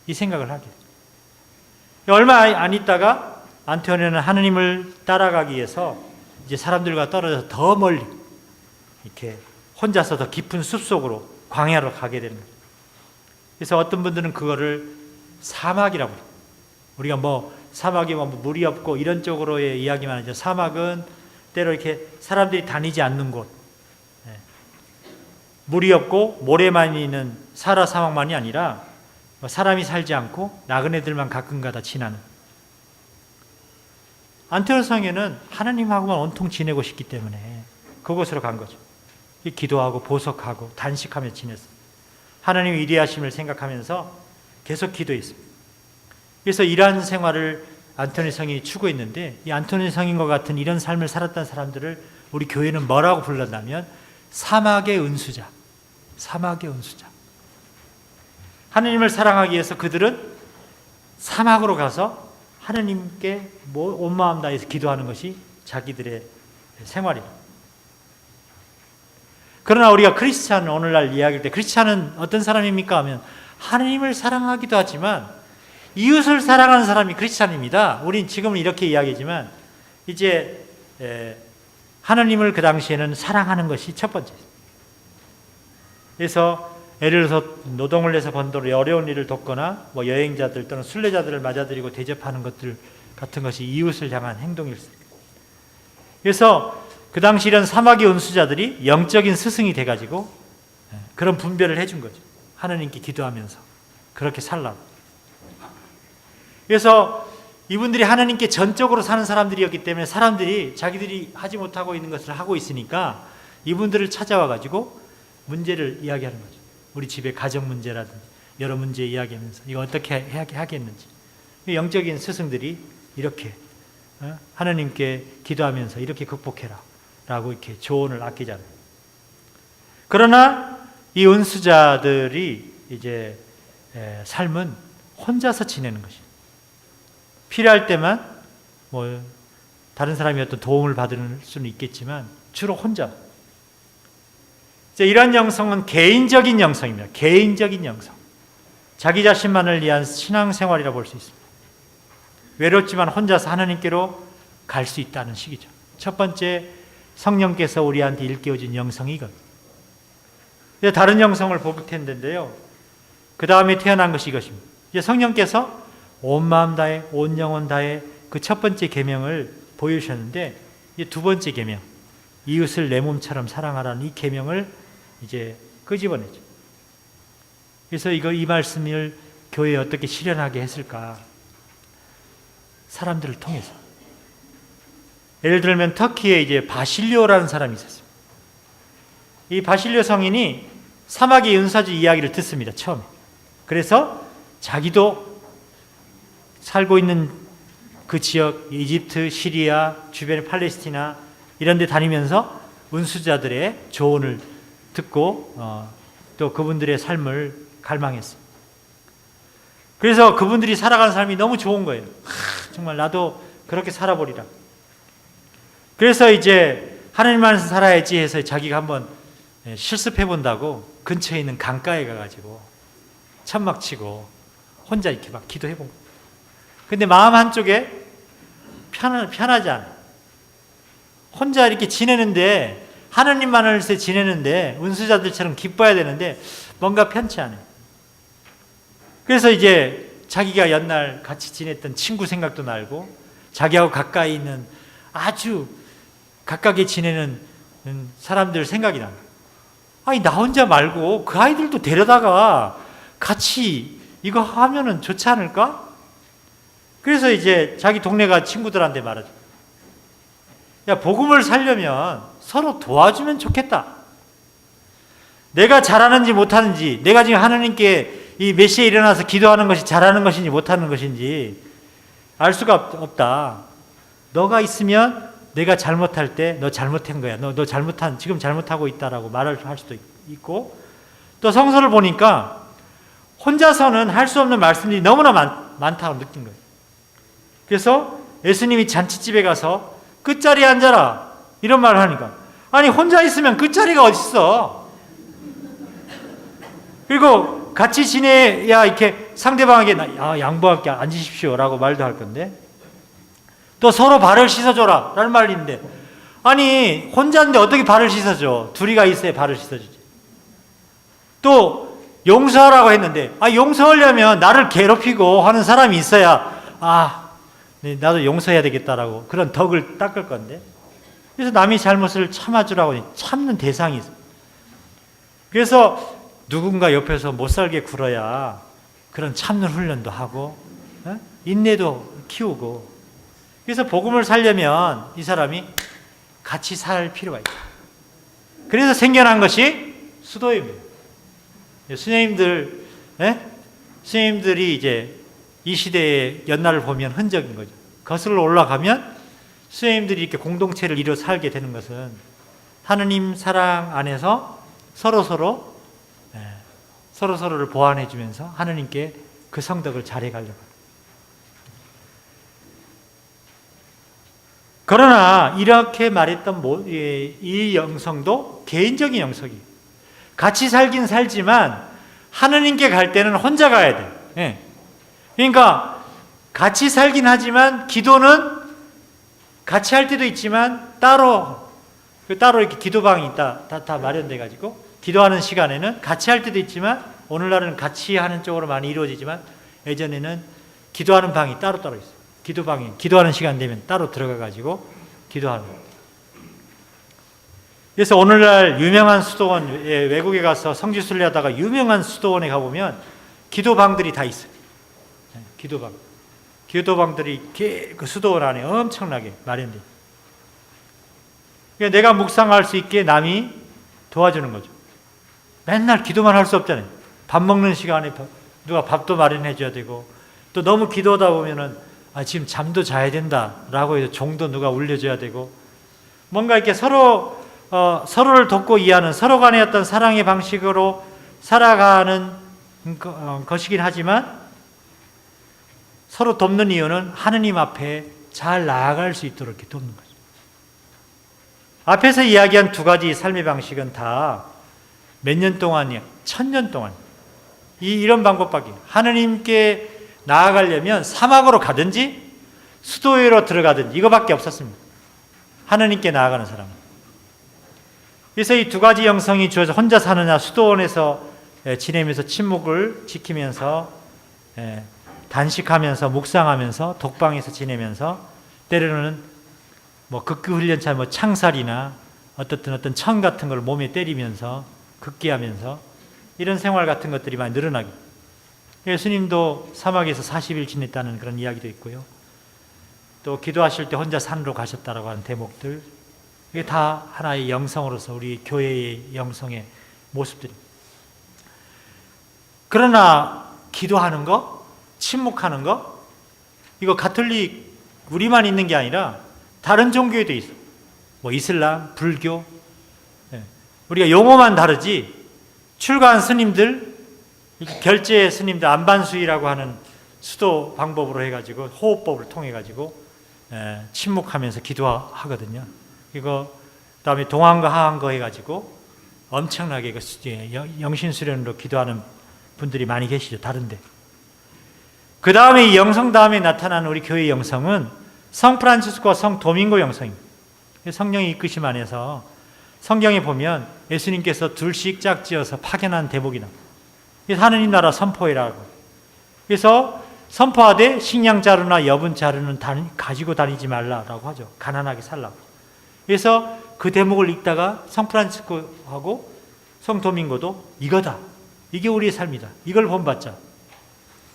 이 생각을 하게 돼요. 얼마 안 있다가 안토니아는 하나님을 따라가기 위해서 이제 사람들과 떨어져서 더 멀리 이렇게 혼자서 더 깊은 숲속으로 광야로 가게 되는 거예요. 그래서 어떤 분들은 그거를 사막이라고 해요. 우리가 뭐 사막이 뭐 물이 없고 이런 쪽으로의 이야기만 하죠. 사막은 때로 이렇게 사람들이 다니지 않는 곳, 물이 없고 모래만 있는 사라 사막만이 아니라 사람이 살지 않고 나그네들만 가끔가다 지나는. 안티오스 성에는 하나님하고만 온통 지내고 싶기 때문에 그곳으로 간 거죠. 기도하고 보석하고 단식하며 지냈어요. 하나님의 위대하심을 생각하면서 계속 기도했습니다. 그래서 이러한 생활을 안토니 성인이 추구했는데, 이 안토니 성인과 같은 이런 삶을 살았던 사람들을 우리 교회는 뭐라고 불렀냐면 사막의 은수자, 사막의 은수자. 하나님을 사랑하기 위해서 그들은 사막으로 가서 하나님께 온 마음 다해서 기도하는 것이 자기들의 생활입니다. 그러나 우리가 크리스찬, 오늘날 이야기할 때 크리스찬은 어떤 사람입니까 하면 하나님을 사랑하기도 하지만 이웃을 사랑하는 사람이 크리스찬입니다. 우린 지금은 이렇게 이야기하지만 이제 하나님을 그 당시에는 사랑하는 것이 첫 번째입니다. 그래서 예를 들어서 노동을 해서 번 돈으로 어려운 일을 돕거나 뭐 여행자들 또는 순례자들을 맞아들이고 대접하는 것들 같은 것이 이웃을 향한 행동일 수 있습니다. 그래서 그 당시 이런 사막의 은수자들이 영적인 스승이 돼가지고 그런 분별을 해준 거죠. 하나님께 기도하면서 그렇게 살라고. 그래서 이분들이 하나님께 전적으로 사는 사람들이었기 때문에 사람들이 자기들이 하지 못하고 있는 것을 하고 있으니까 이분들을 찾아와가지고 문제를 이야기하는 거죠. 우리 집의 가정 문제라든지 여러 문제 이야기하면서 이거 어떻게 하겠는지. 영적인 스승들이 이렇게 하나님께 기도하면서 이렇게 극복해라 라고 이렇게 조언을 아끼잖아요. 그러나 이 은수자들이 이제 삶은 혼자서 지내는 것이에요. 필요할 때만 뭐 다른 사람이 어떤 도움을 받을 수는 있겠지만 주로 혼자. 이런 영성은 개인적인 영성입니다. 개인적인 영성. 자기 자신만을 위한 신앙생활이라고 볼 수 있습니다. 외롭지만 혼자서 하나님께로 갈 수 있다는 식이죠. 첫 번째, 성령께서 우리한테 일깨워준 영성이 이것. 다른 영성을 볼 텐데요. 그 다음에 태어난 것이 이것입니다. 이제 성령께서 온 마음 다해, 온 영혼 다해 그 첫 번째 계명을 보여주셨는데, 이제 두 번째 계명, 이웃을 내 몸처럼 사랑하라는 이 계명을 이제 끄집어내죠. 그래서 이 말씀을 교회에 어떻게 실현하게 했을까? 사람들을 통해서. 예를 들면 터키에 이제 바실료라는 사람이 있었어요. 이 바실료 성인이 사막의 은사주 이야기를 듣습니다. 처음에. 그래서 자기도 살고 있는 그 지역, 이집트, 시리아, 주변의 팔레스티나 이런 데 다니면서 은수자들의 조언을 듣고 또 그분들의 삶을 갈망했어요. 그래서 그분들이 살아가는 삶이 너무 좋은 거예요. 정말 나도 그렇게 살아보리라. 그래서 이제 하나님 안에서 살아야지 해서 자기가 한번 실습해 본다고 근처에 있는 강가에 가가지고 천막 치고 혼자 이렇게 막 기도해 본 거예요. 근데 마음 한쪽에 편하지 않아. 혼자 이렇게 지내는데 하느님만을 지내는데 은수자들처럼 기뻐해야 되는데 뭔가 편치 않아요. 그래서 이제 자기가 옛날 같이 지냈던 친구 생각도 나고 자기하고 가까이 있는 아주 가깝게 지내는 사람들 생각이 납니다. 아니 나 혼자 말고 그 아이들도 데려다가 같이 이거 하면은 좋지 않을까? 그래서 이제 자기 동네가 친구들한테 말하죠. 야, 복음을 살려면 서로 도와주면 좋겠다. 내가 잘하는지 못하는지, 내가 지금 하느님께 이 몇 시에 일어나서 기도하는 것이 잘하는 것인지 못하는 것인지 알 수가 없다. 너가 있으면 내가 잘못할 때 너 잘못한 거야. 너 지금 잘못하고 있다라고 말을 할 수도 있고, 또 성서를 보니까 혼자서는 할 수 없는 말씀들이 너무나 많다고 느낀 거예요. 그래서 예수님이 잔치집에 가서 끝자리에 앉아라 이런 말을 하니까, 아니 혼자 있으면 끝자리가 어딨어. 그리고 같이 지내야 이렇게 상대방에게 양보할게 앉으십시오 라고 말도 할 건데, 또 서로 발을 씻어줘라 라는 말이 있는데, 아니 혼자인데 어떻게 발을 씻어줘. 둘이가 있어야 발을 씻어주지. 또 용서하라고 했는데, 용서하려면 나를 괴롭히고 하는 사람이 있어야 나도 용서해야 되겠다라고 그런 덕을 닦을 건데, 그래서 남이 잘못을 참아주라고 참는 대상이 있어요. 그래서 누군가 옆에서 못살게 굴어야 그런 참는 훈련도 하고 인내도 키우고, 그래서 복음을 살려면 이 사람이 같이 살 필요가 있다. 그래서 생겨난 것이 수도입니다. 스님들이 이제 이 시대의 연날을 보면 흔적인 거죠. 거슬러 올라가면 스님들이 이렇게 공동체를 이루어 살게 되는 것은 하느님 사랑 안에서 서로를 보완해 주면서 하느님께 그 성덕을 잘해 가려고 합니다. 그러나 이렇게 말했던 이 영성도 개인적인 영성이에요. 같이 살긴 살지만 하느님께 갈 때는 혼자 가야 돼. 그러니까 같이 살긴 하지만 기도는 같이 할 때도 있지만 따로 이렇게 기도방이 다 마련돼 가지고 기도하는 시간에는 같이 할 때도 있지만, 오늘날은 같이 하는 쪽으로 많이 이루어지지만 예전에는 기도하는 방이 따로따로 있어요. 기도하는 시간 되면 따로 들어가 가지고 기도하는 거예요. 그래서 오늘날 유명한 수도원, 외국에 가서 성지순례 하다가 유명한 수도원에 가보면 기도방들이 다 있어요. 기도방들이 그 수도원 안에 엄청나게 마련돼 있어요. 그러니까 내가 묵상할 수 있게 남이 도와주는 거죠. 맨날 기도만 할 수 없잖아요. 밥 먹는 시간에 누가 밥도 마련해 줘야 되고, 또 너무 기도하다 보면은 지금 잠도 자야 된다라고 해서 종도 누가 울려줘야 되고, 뭔가 이렇게 서로를 돕고 이해하는 서로 간의 어떤 사랑의 방식으로 살아가는 것이긴 하지만, 서로 돕는 이유는 하느님 앞에 잘 나아갈 수 있도록 이렇게 돕는 거죠. 앞에서 이야기한 두 가지 삶의 방식은 다 몇 년 동안이요? 1000년 동안. 이런 방법밖에. 하느님께 나아가려면 사막으로 가든지 수도회로 들어가든지 이거밖에 없었습니다. 하느님께 나아가는 사람은. 그래서 이 두 가지 영성이 주어져 혼자 사느냐, 수도원에서 지내면서 침묵을 지키면서 단식하면서 묵상하면서 독방에서 지내면서, 때로는 극기 훈련차 창살이나 어떤 청 같은 걸 몸에 때리면서 극기하면서 이런 생활 같은 것들이 많이 늘어나게. 예수님도 사막에서 40일 지냈다는 그런 이야기도 있고요. 또 기도하실 때 혼자 산으로 가셨다라고 하는 대목들, 이게 다 하나의 영성으로서 우리 교회의 영성의 모습들입니다. 그러나 기도하는 거, 침묵하는 거, 이거 가톨릭 우리만 있는 게 아니라 다른 종교에도 있어요. 이슬람, 불교. 우리가 용어만 다르지 출가한 스님들, 결제 스님들, 안반수이라고 하는 수도 방법으로 해가지고 호흡법을 통해가지고 침묵하면서 기도하거든요. 이거 그다음에 동안거 하안거 해가지고 엄청나게 영신수련으로 기도하는 분들이 많이 계시죠. 다른데. 그 다음에 이 영성 다음에 나타나는 우리 교회의 영성은 성 프란치스코와 성 도밍고 영성입니다. 성령이 이끄심 안에서 성경에 보면 예수님께서 둘씩 짝지어서 파견한 대목이 나옵니다. 그래서 하느님 나라 선포해라고. 그래서 선포하되 식량 자루나 여분 자루는 가지고 다니지 말라라고 하죠. 가난하게 살라고. 그래서 그 대목을 읽다가 성 프란치스코하고 성 도밍고도 이거다. 이게 우리의 삶이다. 이걸 본받자.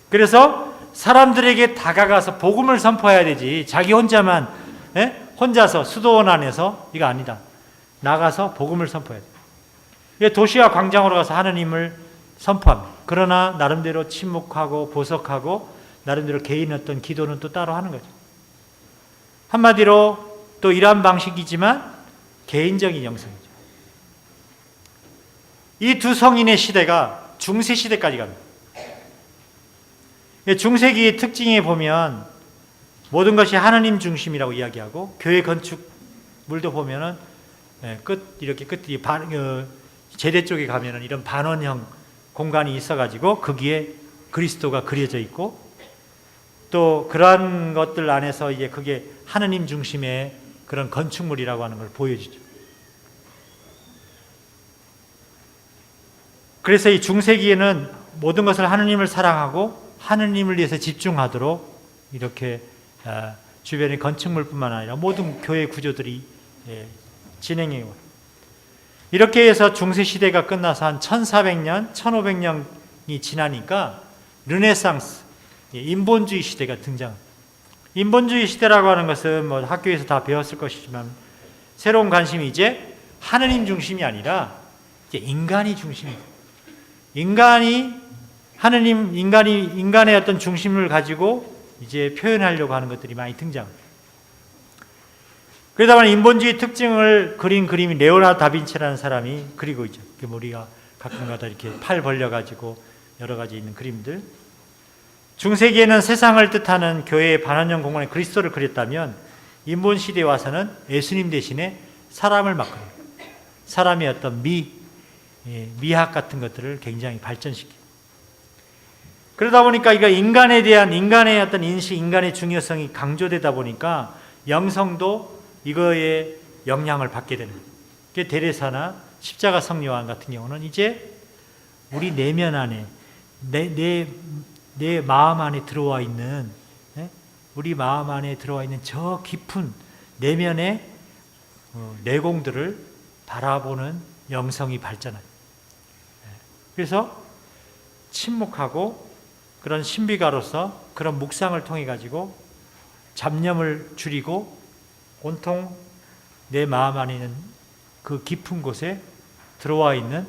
그래서 사람들에게 다가가서 복음을 선포해야 되지. 자기 혼자만 혼자서 수도원 안에서 이거 아니다. 나가서 복음을 선포해야 돼. 도시와 광장으로 가서 하느님을 선포합니다. 그러나 나름대로 침묵하고 보석하고 나름대로 개인 어떤 기도는 또 따로 하는 거죠. 한마디로 또 이러한 방식이지만 개인적인 영성이죠. 이 두 성인의 시대가 중세 시대까지 갑니다. 중세기의 특징에 보면 모든 것이 하느님 중심이라고 이야기하고 교회 건축물도 보면은 이렇게 끝이 제대 쪽에 가면은 이런 반원형 공간이 있어가지고 거기에 그리스도가 그려져 있고 또 그러한 것들 안에서 이제 그게 하느님 중심의 그런 건축물이라고 하는 걸 보여주죠. 그래서 이 중세기에는 모든 것을 하느님을 사랑하고 하느님을 위해서 집중하도록 이렇게 주변의 건축물뿐만 아니라 모든 교회 구조들이 진행해 와요. 이렇게 해서 중세시대가 끝나서 한 1400년, 1500년이 지나니까 르네상스, 인본주의 시대가 등장합니다. 인본주의 시대라고 하는 것은 뭐 학교에서 다 배웠을 것이지만 새로운 관심이 이제 하느님 중심이 아니라 이제 인간이 중심이다. 인간의 어떤 중심을 가지고 이제 표현하려고 하는 것들이 많이 등장합니다. 그러다 보니 인본주의 특징을 그린 그림이 레오나르도 다빈치라는 사람이 그리고 있죠. 우리가 가끔가다 이렇게 팔 벌려가지고 여러 가지 있는 그림들. 중세기에는 세상을 뜻하는 교회의 반원형 공간에 그리스도를 그렸다면 인본 시대에 와서는 예수님 대신에 사람을 막 그려요. 사람의 어떤 미학 같은 것들을 굉장히 발전시켜요. 그러다 보니까 이거 인간에 대한 인간의 어떤 인식, 인간의 중요성이 강조되다 보니까 영성도 이거에 영향을 받게 되는 거예요. 데레사나 십자가 성요한 같은 경우는 이제 우리 내면 안에 내 마음 안에 들어와 있는 우리 마음 안에 들어와 있는 저 깊은 내면의 내공들을 바라보는 영성이 발전해요. 그래서 침묵하고 그런 신비가로서 그런 묵상을 통해 가지고 잡념을 줄이고 온통 내 마음 안에 있는 그 깊은 곳에 들어와 있는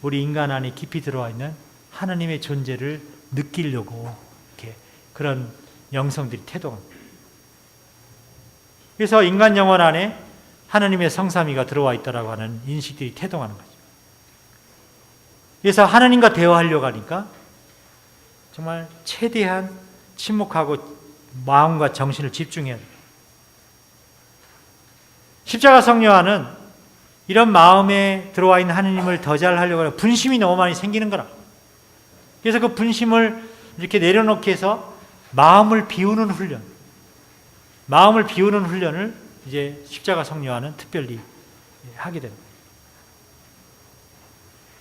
우리 인간 안에 깊이 들어와 있는 하나님의 존재를 느끼려고 이렇게 그런 영성들이 태동합니다. 그래서 인간 영혼 안에 하나님의 성삼위가 들어와 있다라고 하는 인식들이 태동하는 거죠. 그래서 하나님과 대화하려고 하니까 정말 최대한 침묵하고 마음과 정신을 집중해야 돼요. 십자가 성요한은 이런 마음에 들어와 있는 하나님을 더 잘 하려고 하는 분심이 너무 많이 생기는 거라. 그래서 그 분심을 이렇게 내려놓기 위해서 마음을 비우는 훈련을 이제 십자가 성요한은 특별히 하게 됩니다.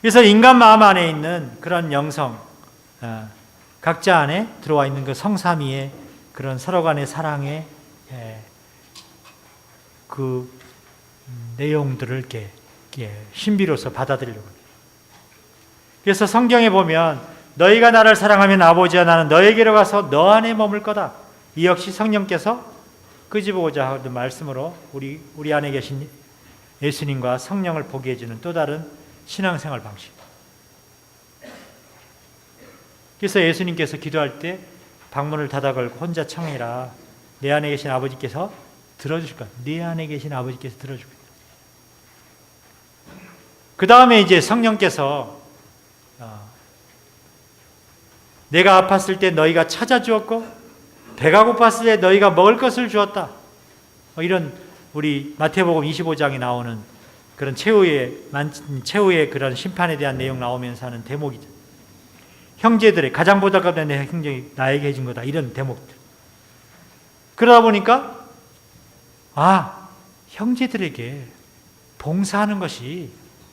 그래서 인간 마음 안에 있는 그런 영성, 각자 안에 들어와 있는 그 성삼위의 그런 서로 간의 사랑의 그 내용들을 이렇게 신비로서 받아들이려고 합니다. 그래서 성경에 보면 너희가 나를 사랑하면 아버지와 나는 너에게로 가서 너 안에 머물 거다. 이 역시 성령께서 끄집어오자 하는 말씀으로 우리 안에 계신 예수님과 성령을 보게 해주는 또 다른 신앙생활 방식. 그래서 예수님께서 기도할 때 방문을 닫아 걸고 혼자 청해라. 내 안에 계신 아버지께서 들어주실 거야. 내 안에 계신 아버지께서 들어줄 거야. 그 다음에 이제 성령께서 내가 아팠을 때 너희가 찾아주었고 배가 고팠을 때 너희가 먹을 것을 주었다. 이런 우리 마태복음 25장에 나오는 그런 최후의 그런 심판에 대한 내용 나오면서 하는 대목이죠. 형제들의 가장 보잘것없는 내 형제이 나에게 해준 거다. 이런 대목들. 그러다 보니까 형제들에게 봉사하는 것이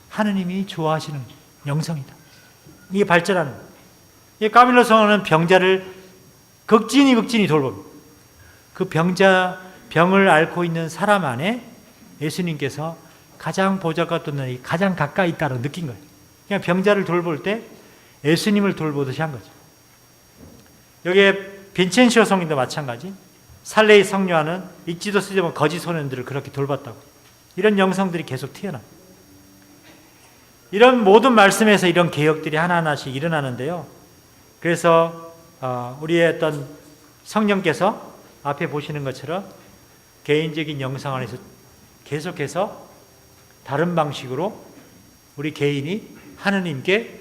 하느님이 좋아하시는 영성이다. 이게 발전하는 거예요. 이 까밀로 성화는 병자를 극진히 돌봅니다. 그 병을 앓고 있는 사람 안에 예수님께서 가장 보좌가 떴는 가장 가까이 있다고 느낀 거예요. 그냥 병자를 돌볼 때 예수님을 돌보듯이 한 거죠. 여기에 빈첸시오 성인도 마찬가지. 살레의 성녀와는 읽지도 쓰지 못한 거짓 소년들을 그렇게 돌봤다고. 이런 영성들이 계속 튀어나요. 이런 모든 말씀에서 이런 개혁들이 하나하나씩 일어나는데요. 그래서 우리의 어떤 성령께서 앞에 보시는 것처럼 개인적인 영성 안에서 계속해서 다른 방식으로 우리 개인이 하느님께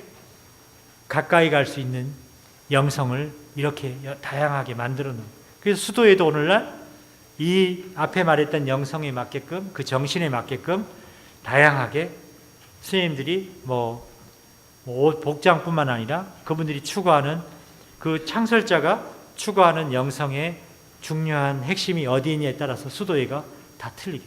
가까이 갈 수 있는 영성을 이렇게 다양하게 만들어 놓은. 그래서 수도에도 오늘날 이 앞에 말했던 영성에 맞게끔, 그 정신에 맞게끔 다양하게 스님들이 옷 복장뿐만 아니라 그분들이 추구하는, 그 창설자가 추구하는 영성의 중요한 핵심이 어디냐에 따라서 수도회가 다 틀리게.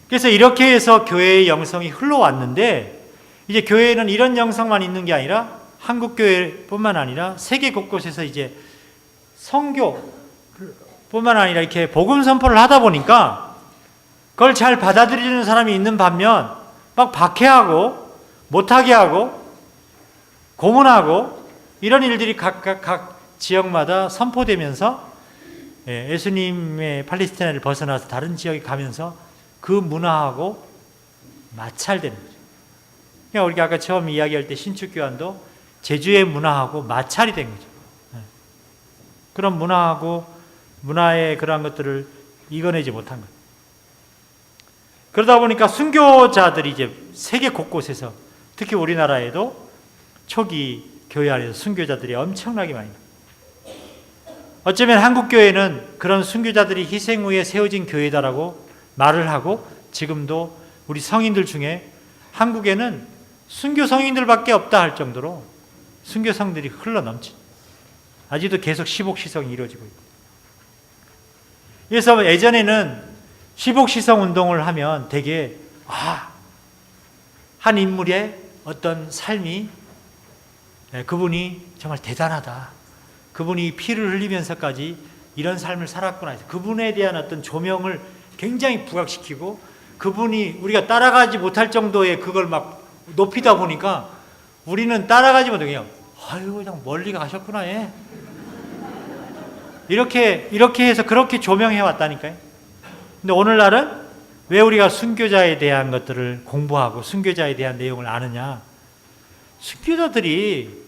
그래서 이렇게 해서 교회의 영성이 흘러왔는데, 이제 교회에는 이런 영성만 있는 게 아니라 한국 교회뿐만 아니라 세계 곳곳에서 이제 선교뿐만 아니라 이렇게 복음 선포를 하다 보니까 그걸 잘 받아들이는 사람이 있는 반면 막 박해하고 못하게 하고 고문하고 이런 일들이 각 지역마다 선포되면서 예수님의 팔레스티나를 벗어나서 다른 지역에 가면서 그 문화하고 마찰되는 거죠. 그러니까 우리가 아까 처음 이야기할 때 신축교환도 제주의 문화하고 마찰이 된 거죠. 그런 문화의 그러한 것들을 이겨내지 못한 거예요. 그러다 보니까 순교자들이 이제 세계 곳곳에서, 특히 우리나라에도 초기 교회 안에서 순교자들이 엄청나게 많이 나요. 어쩌면 한국교회는 그런 순교자들이 희생 후에 세워진 교회다라고 말을 하고, 지금도 우리 성인들 중에 한국에는 순교 성인들밖에 없다 할 정도로 순교성들이 흘러넘친, 아직도 계속 시복시성이 이루어지고 있고. 그래서 예전에는 시복시성 운동을 하면 되게 한 인물의 어떤 삶이, 그분이 정말 대단하다, 그분이 피를 흘리면서까지 이런 삶을 살았구나, 그분에 대한 어떤 조명을 굉장히 부각시키고, 그분이 우리가 따라가지 못할 정도의 그걸 막 높이다 보니까 우리는 따라가지 못하고 그냥 그냥 멀리 가셨구나 이렇게 해서 그렇게 조명해 왔다니까요. 근데 오늘날은 왜 우리가 순교자에 대한 것들을 공부하고 순교자에 대한 내용을 아느냐? 순교자들이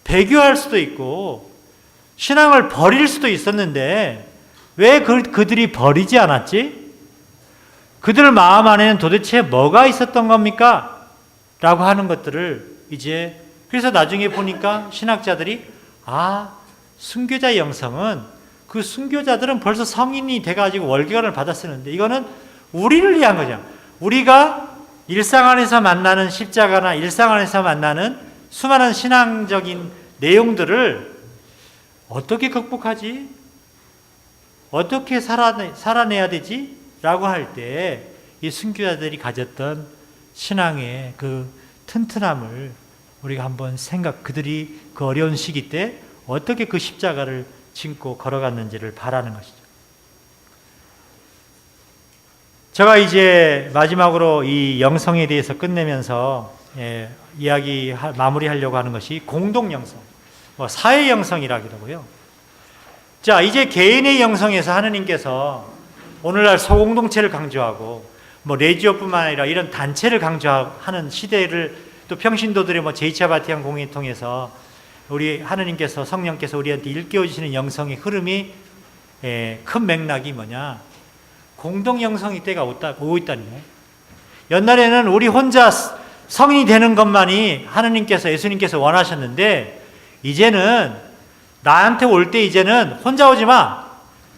배교할 수도 있고 신앙을 버릴 수도 있었는데 왜 그들이 버리지 않았지? 그들 마음 안에는 도대체 뭐가 있었던 겁니까? 라고 하는 것들을 이제, 그래서 나중에 보니까 신학자들이 순교자 영성은, 그 순교자들은 벌써 성인이 돼가지고 월계관을 받아 쓰는데 이거는 우리를 위한 거죠. 우리가 일상 안에서 만나는 십자가나 일상 안에서 만나는 수많은 신앙적인 내용들을 어떻게 극복하지? 어떻게 살아내야 되지? 라고 할 때 이 순교자들이 가졌던 신앙의 그 튼튼함을 우리가 한번 그들이 그 어려운 시기 때 어떻게 그 십자가를 짚고 걸어갔는지를 바라는 것이죠. 제가 이제 마지막으로 이 영성에 대해서 끝내면서 마무리하려고 하는 것이 공동 영성, 사회 영성이라기도 하고요. 자, 이제 개인의 영성에서 하느님께서 오늘날 소공동체를 강조하고 레지오뿐만 아니라 이런 단체를 강조하는 시대를, 또 평신도들의 제2차 바티칸 공의를 통해서 우리 하느님께서, 성령께서 우리한테 일깨워 주시는 영성의 흐름이, 큰 맥락이 뭐냐? 공동 영성의 때가 오고 있다는 거예요. 옛날에는 우리 혼자 성인이 되는 것만이 하느님께서, 예수님께서 원하셨는데, 이제는 나한테 올 때 이제는 혼자 오지 마.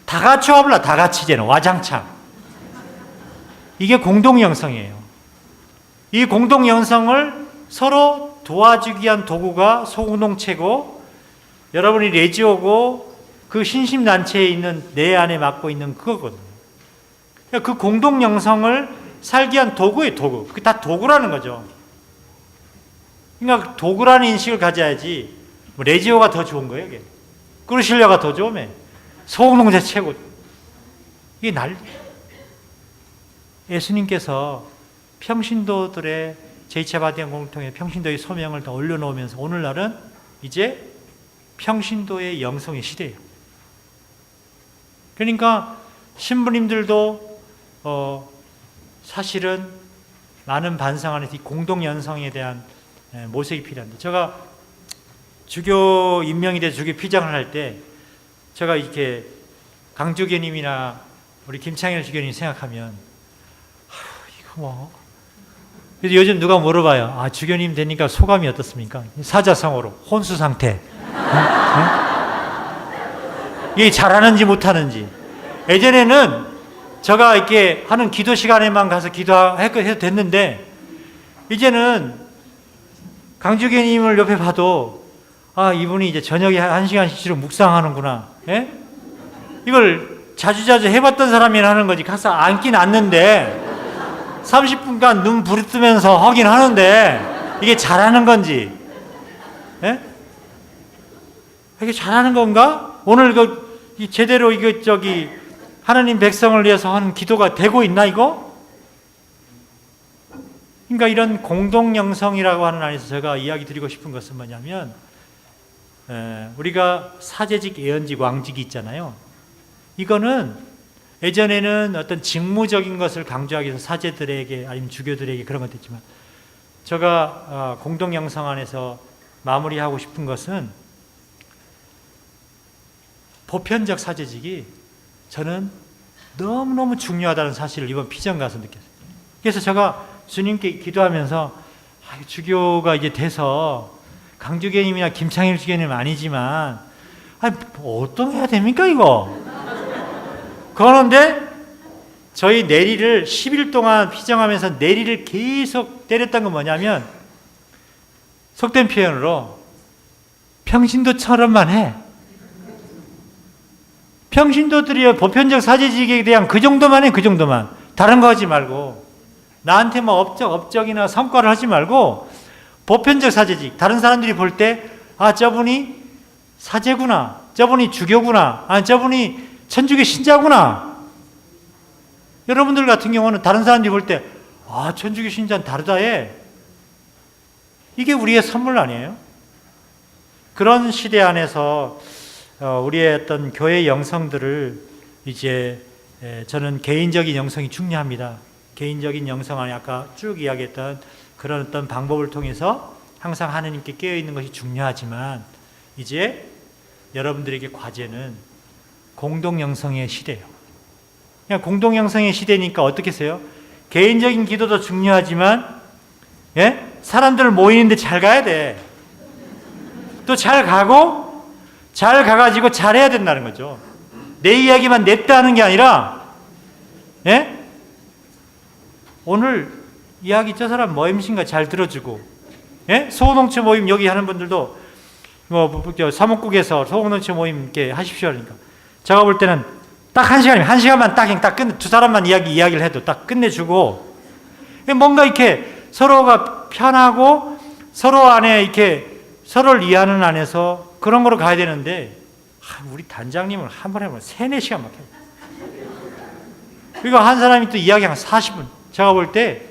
다 같이 와볼라. 다 같이 이제는 와장창. 이게 공동 영성이에요. 이 공동 영성을 서로 도와주기 위한 도구가 소공동체고, 여러분이 레지오고 그 신심단체에 있는 내 안에 맡고 있는 그거거든요. 그 공동 영성을 살기 위한 도구예요, 도구. 그게 다 도구라는 거죠. 그러니까 도구라는 인식을 가져야지, 뭐 레지오가 더 좋은 거예요, 이게. 그루실려가 더 좋으면. 소공동체 최고. 이게 난리. 예수님께서 평신도들의 제2차 바티칸 공통회 평신도의 소명을 더 올려놓으면서 오늘날은 이제 평신도의 영성의 시대예요. 그러니까 신부님들도 사실은 많은 반성 안에서 이 공동연성에 대한 모색이 필요한데, 제가 주교 임명이 돼서 주교 피장을 할 때 제가 이렇게 강주교님이나 우리 김창일 주교님 생각하면 이거 뭐, 그래서 요즘 누가 물어봐요. 아, 주교님 되니까 소감이 어떻습니까? 사자성어로 혼수 상태. 이게 잘하는지 못하는지. 예전에는 제가 이렇게 하는 기도 시간에만 가서 기도해도 됐는데, 이제는 강주교님을 옆에 봐도 아, 이분이 이제 저녁에 1시간씩 묵상하는구나. 예? 이걸 자주자주 해봤던 사람이나 하는 거지. 가서 앉긴 앉는데 30분간 눈 부르뜨면서 하긴 하는데 이게 잘하는 건지, 예? 이게 잘하는 건가? 오늘 제대로 하나님 백성을 위해서 하는 기도가 되고 있나 이거? 그러니까 이런 공동영성이라고 하는 안에서 제가 이야기 드리고 싶은 것은 뭐냐면, 우리가 사제직, 예언직, 왕직이 있잖아요. 이거는 예전에는 어떤 직무적인 것을 강조하기 위해서 사제들에게 아니면 주교들에게 그런 것도 있지만, 제가 공동영성 안에서 마무리하고 싶은 것은 보편적 사제직이 저는 너무너무 중요하다는 사실을 이번 피정 가서 느꼈어요. 그래서 제가 주님께 기도하면서 주교가 이제 돼서 강주교님이나 김창일 주교님 아니지만 어떤 해야 됩니까 이거? 그러는데 저희 내리를 10일 동안 피정하면서 내리를 계속 때렸던 건 뭐냐면, 속된 표현으로 평신도처럼만 해. 평신도들이 보편적 사제직에 대한 그 정도만 해, 그 정도만. 다른 거 하지 말고, 나한테 뭐 업적이나 성과를 하지 말고 보편적 사제직, 다른 사람들이 볼 때 아, 저분이 사제구나, 저분이 주교구나, 아, 저분이 천주교 신자구나. 여러분들 같은 경우는 다른 사람들이 볼 때 아, 천주교 신자는 다르다 해. 이게 우리의 선물 아니에요? 그런 시대 안에서 우리의 어떤 교회 영성들을 이제 저는 개인적인 영성이 중요합니다. 개인적인 영성 안에 아까 쭉 이야기했던 그런 어떤 방법을 통해서 항상 하느님께 깨어있는 것이 중요하지만, 이제 여러분들에게 과제는 공동영성의 시대예요. 그냥 공동영성의 시대니까 어떻게 해요? 개인적인 기도도 중요하지만, 예? 사람들 모이는데 잘 가야 돼. 또 잘 가고, 잘 가가지고 잘해야 된다는 거죠. 내 이야기만 냈다 하는 게 아니라, 예? 오늘 이야기 저 사람 뭐 MC인가 잘 들어주고, 예? 소공동체 모임 여기 하는 분들도 사목국에서 소공동체 모임 이렇게 하십시오 하니까, 제가 볼 때는 딱 1시간이면 1시간만 딱 끝내, 두 사람만 이야기를 해도 딱 끝내주고, 뭔가 이렇게 서로가 편하고 서로 안에 이렇게 서로를 이해하는 안에서 그런 거로 가야 되는데, 우리 단장님은 한 번에 3-4시간 막혀요. 그리고 한 사람이 또 이야기하면 40분. 제가 볼 때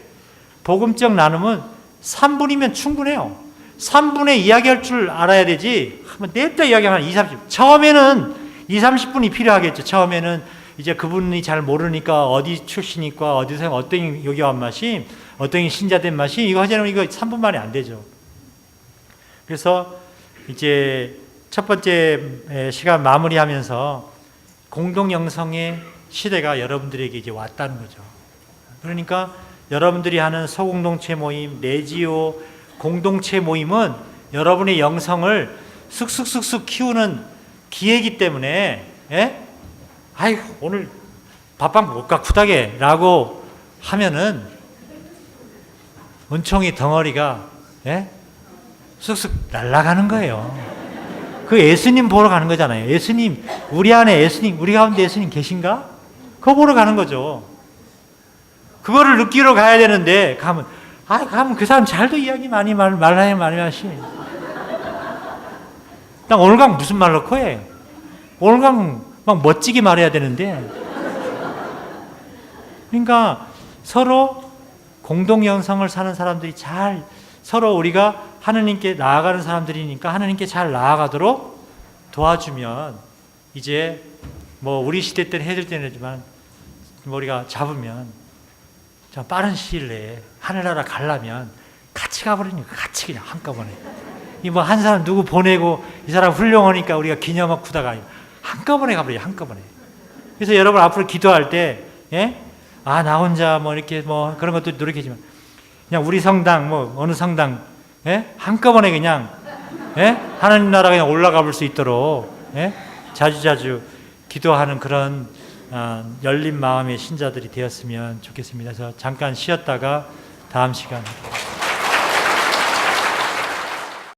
복음적 나눔은 3분이면 충분해요. 3분에 이야기할 줄 알아야 되지, 한번 냅다 이야기하면 20-30분. 처음에는 20-30분이 필요하겠죠. 처음에는 이제 그분이 잘 모르니까 어디 출신이니까 어디서 어떤 여기 온 맛이, 어떤 신자된 맛이, 이거 하자면 이거 3분 만에 안 되죠. 그래서 이제 첫 번째 시간 마무리하면서 공동영성의 시대가 여러분들에게 이제 왔다는 거죠. 그러니까 여러분들이 하는 소공동체 모임, 레지오 공동체 모임은 여러분의 영성을 쑥쑥쑥쑥 키우는 기회이기 때문에, 예? 아이고, 오늘 밥방 못 가, 쿠다게 라고 하면은 은총이 덩어리가, 예? 쑥쑥 날아가는 거예요. 그 예수님 보러 가는 거잖아요. 예수님, 우리 안에 예수님, 우리 가운데 예수님 계신가? 그거 보러 가는 거죠. 그거를 느끼러 가야 되는데 가면 그 사람 잘도 이야기 말하니 많이 하시. 난 오늘 강 무슨 말 넣고 해? 오늘 강 막 멋지게 말해야 되는데. 그러니까 서로 공동 영성을 사는 사람들이 잘 서로 우리가 하느님께 나아가는 사람들이니까 하느님께 잘 나아가도록 도와주면 이제 뭐 우리 시대 때는 해줄 때는 하지만 우리가 잡으면 좀 빠른 시일 내에 하늘나라 가려면 같이 가버리니까 같이 그냥 한꺼번에 이 뭐 한 사람 누구 보내고 이 사람 훌륭하니까 우리가 기념학 구다가 한꺼번에 가버려요. 한꺼번에. 그래서 여러분 앞으로 기도할 때 예? 아, 나 혼자 뭐 이렇게 뭐 그런 것도 노력하지만 그냥 우리 성당 뭐 어느 성당 예? 한꺼번에 그냥 예? 하나님 나라 그냥 올라가 볼 수 있도록 예? 자주자주 기도하는 그런 열린 마음의 신자들이 되었으면 좋겠습니다. 그래서 잠깐 쉬었다가 다음 시간